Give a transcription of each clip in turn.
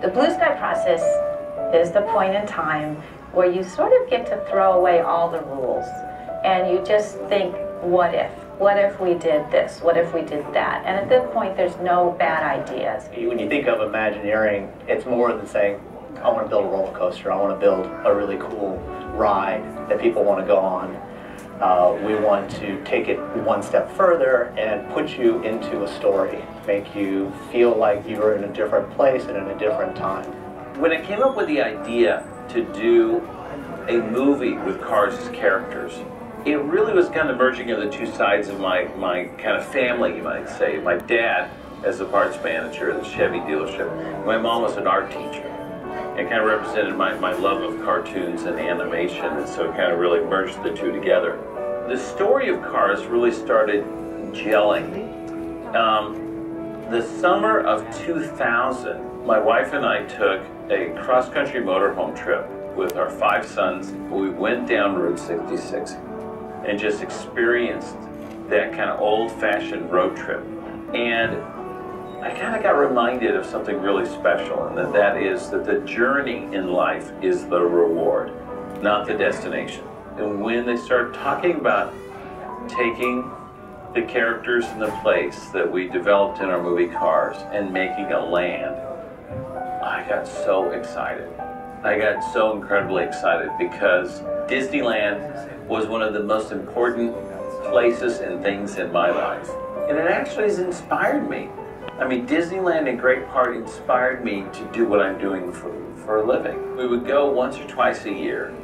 The blue sky process is the point in time where you sort of get to throw away all the rules and you just think, what if? What if we did this? What if we did that? And at that point, there's no bad ideas. When you think of Imagineering, it's more than saying, I want to build a roller coaster, I want to build a really cool ride that people want to go on. We want to take it one step further and put you into a story, make you feel like you're in a different place and in a different time. When I came up with the idea to do a movie with Cars as characters, it really was kind of merging of the two sides of my kind of family, you might say. My dad as a parts manager at the Chevy dealership. My mom was an art teacher. It kind of represented my love of cartoons and animation, and so it kind of really merged the two together. The story of Cars really started gelling. The summer of 2000, my wife and I took a cross-country motorhome trip with our 5 sons. We went down Route 66 and just experienced that kind of old-fashioned road trip. And I kind of got reminded of something really special, and that is that the journey in life is the reward, not the destination. And when they started talking about taking the characters and the place that we developed in our movie Cars and making a land, I got so excited. I got so incredibly excited because Disneyland was one of the most important places and things in my life. And it actually has inspired me. I mean, Disneyland in great part inspired me to do what I'm doing for a living. We would go once or twice a year,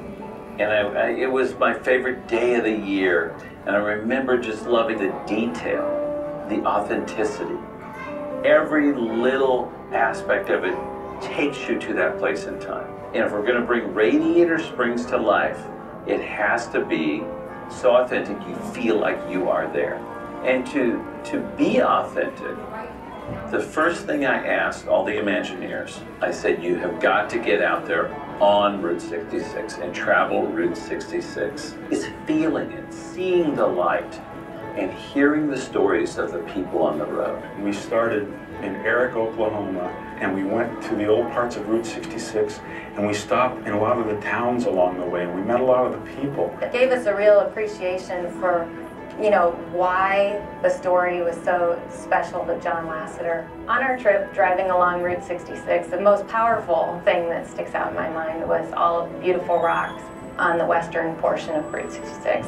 and it was my favorite day of the year. And I remember just loving the detail, the authenticity. Every little aspect of it takes you to that place in time. And if we're going to bring Radiator Springs to life, it has to be so authentic you feel like you are there. And to be authentic, the first thing I asked all the Imagineers, I said, you have got to get out there on Route 66 and travel Route 66. It's feeling it, seeing the light, and hearing the stories of the people on the road. We started in Eric, Oklahoma, and we went to the old parts of Route 66, and we stopped in a lot of the towns along the way, and we met a lot of the people. It gave us a real appreciation for, you know, why the story was so special to John Lasseter. On our trip, driving along Route 66, the most powerful thing that sticks out in my mind was all of the beautiful rocks on the western portion of Route 66.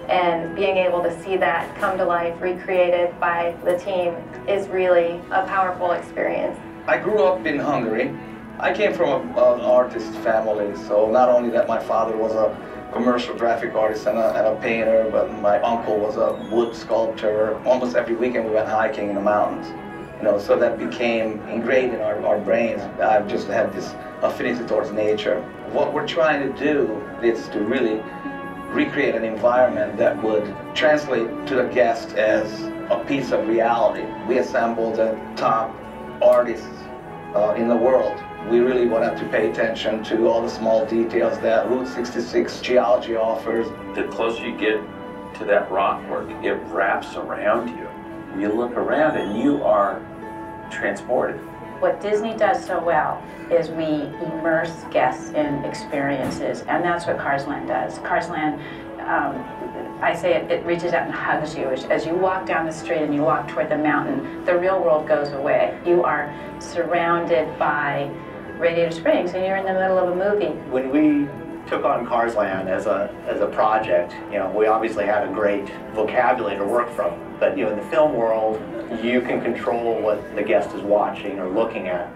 And being able to see that come to life, recreated by the team, is really a powerful experience. I grew up in Hungary. I came from an artist family, so not only that my father was a commercial graphic artist and a painter, but my uncle was a wood sculptor. Almost every weekend we went hiking in the mountains. You know, so that became ingrained in our brains. I've just had this affinity towards nature. What we're trying to do is to really recreate an environment that would translate to the guest as a piece of reality. We assembled the top artists in the world. We really wanted to pay attention to all the small details that Route 66 geology offers. The closer you get to that rockwork, it wraps around you. You look around and you are transported. What Disney does so well is we immerse guests in experiences, and that's what Carsland does. Carsland, I say it reaches out and hugs you. As you walk down the street and you walk toward the mountain, the real world goes away. You are surrounded by Radiator Springs, and you're in the middle of a movie. When we took on Carsland as a project, you know, we obviously had a great vocabulary to work from. But you know, in the film world, you can control what the guest is watching or looking at.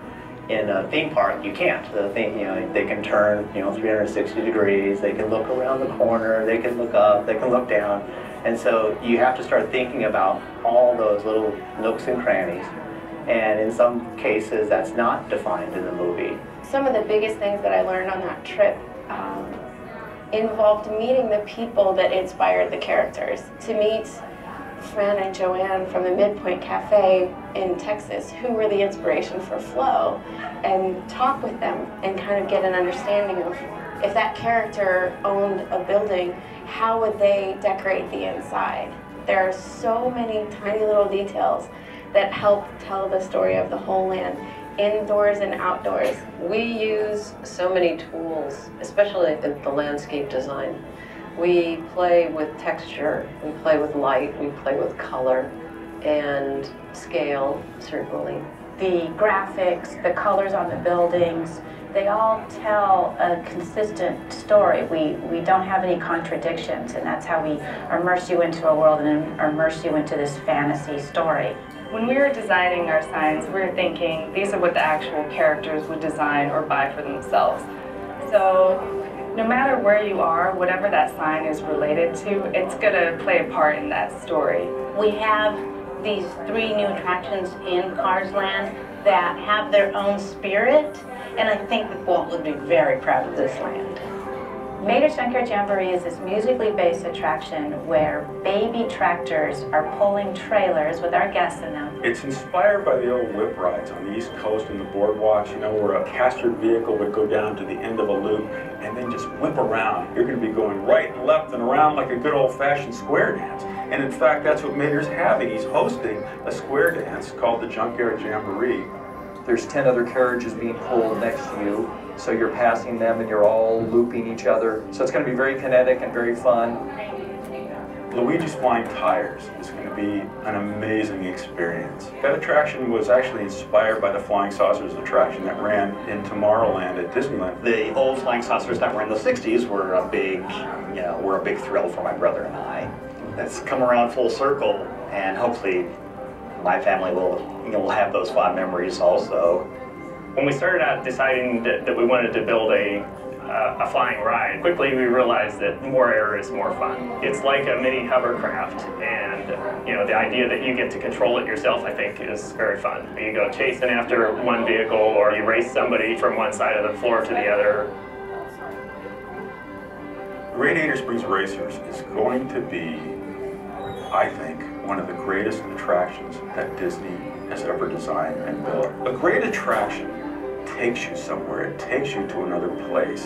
In a theme park, you can't. The thing, you know, they can turn, you know, 360 degrees. They can look around the corner. They can look up. They can look down. And so you have to start thinking about all those little nooks and crannies. And in some cases, that's not defined in the movie. Some of the biggest things that I learned on that trip involved meeting the people that inspired the characters. To meet Fran and Joanne from the Midpoint Cafe in Texas, who were the inspiration for Flo, and talk with them and kind of get an understanding of if that character owned a building, how would they decorate the inside? There are so many tiny little details that help tell the story of the whole land, indoors and outdoors. We use so many tools, especially in the landscape design. We play with texture, we play with light, we play with color, and scale, certainly. The graphics, the colors on the buildings, they all tell a consistent story. We don't have any contradictions, and that's how we immerse you into a world and immerse you into this fantasy story. When we were designing our signs, we were thinking these are what the actual characters would design or buy for themselves. So no matter where you are, whatever that sign is related to, it's going to play a part in that story. We have these 3 new attractions in Cars Land that have their own spirit, and I think that Walt would be very proud of this land. Mater's Junkyard Jamboree is this musically based attraction where baby tractors are pulling trailers with our guests in them. It's inspired by the old whip rides on the East Coast and the boardwalks, you know, where a castered vehicle would go down to the end of a loop and then just whip around. You're going to be going right and left and around like a good old-fashioned square dance. And in fact, that's what Mater's having. He's hosting a square dance called the Junkyard Jamboree. There's 10 other carriages being pulled next to you, so you're passing them and you're all looping each other. So it's going to be very kinetic and very fun. Luigi's Flying Tires is going to be an amazing experience. That attraction was actually inspired by the Flying Saucers attraction that ran in Tomorrowland at Disneyland. The old Flying Saucers that were in the 60s were a big thrill for my brother and I. It's come around full circle, and hopefully my family will have those fond memories also. When we started out deciding that we wanted to build a flying ride, quickly we realized that more air is more fun. It's like a mini hovercraft, and the idea that you get to control it yourself, I think, is very fun. You go chasing after one vehicle, or you race somebody from one side of the floor to the other. Radiator Springs Racers is going to be, I think, one of the greatest attractions that Disney has ever designed and built. A great attraction takes you somewhere, it takes you to another place,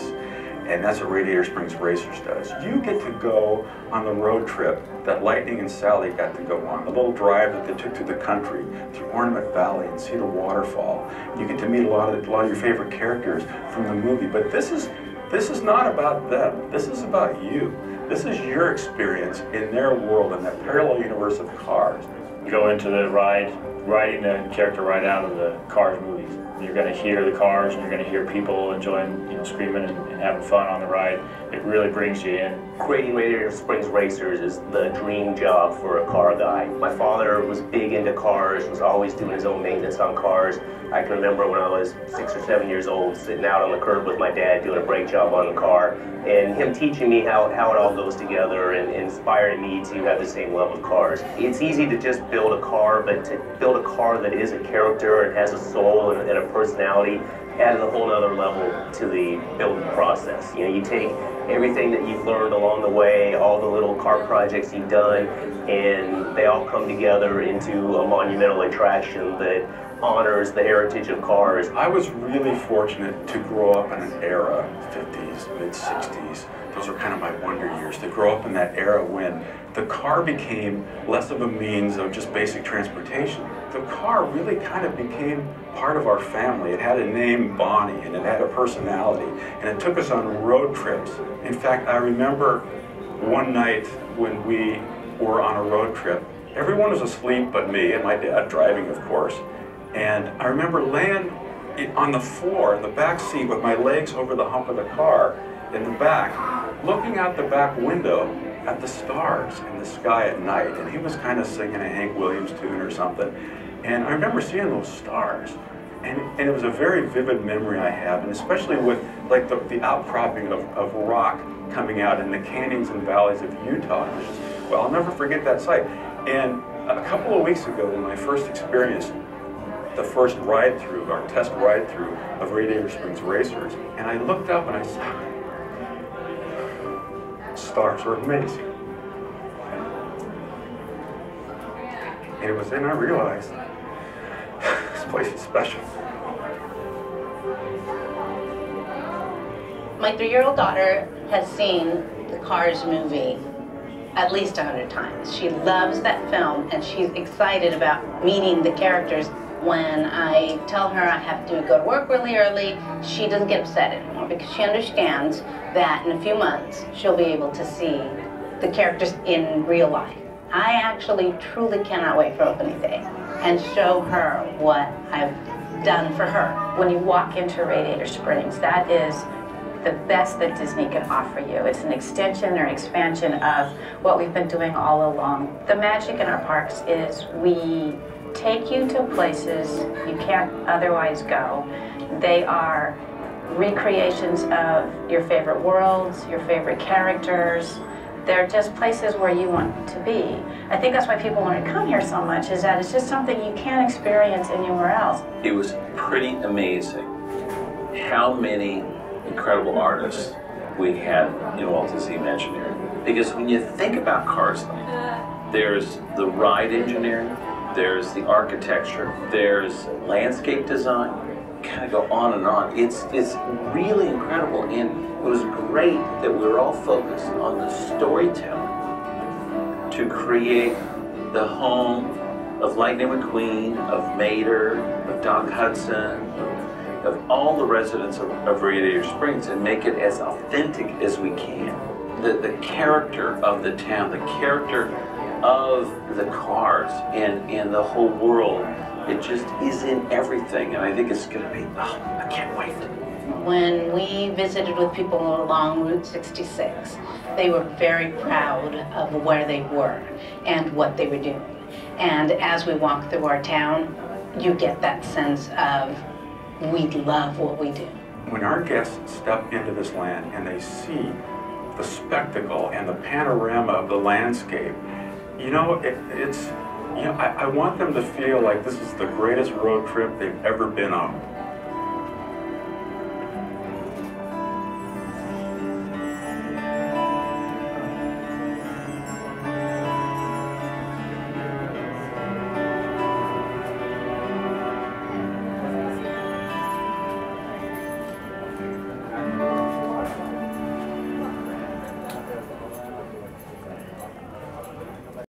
and that's what Radiator Springs Racers does. You get to go on the road trip that Lightning and Sally got to go on, the little drive that they took through the country, through Ornament Valley, and see the waterfall. You get to meet a lot of your favorite characters from the movie, but this is not about them, this is about you. This is your experience in their world, in that parallel universe of Cars. You go into the ride, riding the character right out of the Cars movies. You're going to hear the cars, and you're going to hear people enjoying, screaming and having fun on the ride. It really brings you in. Creating Radiator Springs Racers is the dream job for a car guy. My father was big into cars, was always doing his own maintenance on cars. I can remember when I was 6 or 7 years old, sitting out on the curb with my dad doing a brake job on the car, and him teaching me how it all goes together and inspiring me to have the same love of cars. It's easy to just build a car, but to build a car that is a character and has a soul and a personality adds a whole other level to the building process. You take everything that you've learned along the way, all the little car projects you've done, and they all come together into a monumental attraction that honors the heritage of cars. I was really fortunate to grow up in an era, 50s, mid-60s. Those were kind of my wonder years, to grow up in that era when the car became less of a means of just basic transportation. The car really kind of became part of our family. It had a name, Bonnie, and it had a personality, and it took us on road trips. In fact, I remember one night when we were on a road trip, everyone was asleep but me and my dad, driving of course. And I remember laying on the floor in the back seat with my legs over the hump of the car in the back, looking out the back window at the stars in the sky at night. And he was kind of singing a Hank Williams tune or something. And I remember seeing those stars. And it was a very vivid memory I have, and especially with like the outcropping of rock coming out in the canyons and valleys of Utah. It was just, well, I'll never forget that sight. And a couple of weeks ago, when I first experienced the first ride-through, our test ride-through of Radiator Springs Racers, and I looked up and I saw stars were amazing. And it was then I realized this place is special. My 3-year-old daughter has seen the Cars movie at least 100 times. She loves that film, and she's excited about meeting the characters. When I tell her I have to go to work really early, she doesn't get upset anymore because she understands that in a few months she'll be able to see the characters in real life. I actually truly cannot wait for opening day and show her what I've done for her. When you walk into Radiator Springs, that is the best that Disney can offer you. It's an extension or expansion of what we've been doing all along. The magic in our parks is we take you to places you can't otherwise go. They are recreations of your favorite worlds, your favorite characters. They're just places where you want to be. I think that's why people want to come here so much, is that it's just something you can't experience anywhere else. It was pretty amazing how many incredible artists we had in Walt Disney Imagineering. Because when you think about Cars Land, there's the ride engineering, there's the architecture, there's landscape design, kind of go on and on. It's really incredible, and it was great that we were all focused on the storytelling to create the home of Lightning McQueen, of Mater, of Doc Hudson, of all the residents of Radiator Springs, and make it as authentic as we can. The character of the town, the character of the cars and the whole world, it just is in everything, and I think it's going to be, oh, I can't wait. When we visited with people along Route 66, they were very proud of where they were and what they were doing. And as we walk through our town, you get that sense of, we love what we do. When our guests step into this land and they see the spectacle and the panorama of the landscape, you know, I want them to feel like this is the greatest road trip they've ever been on.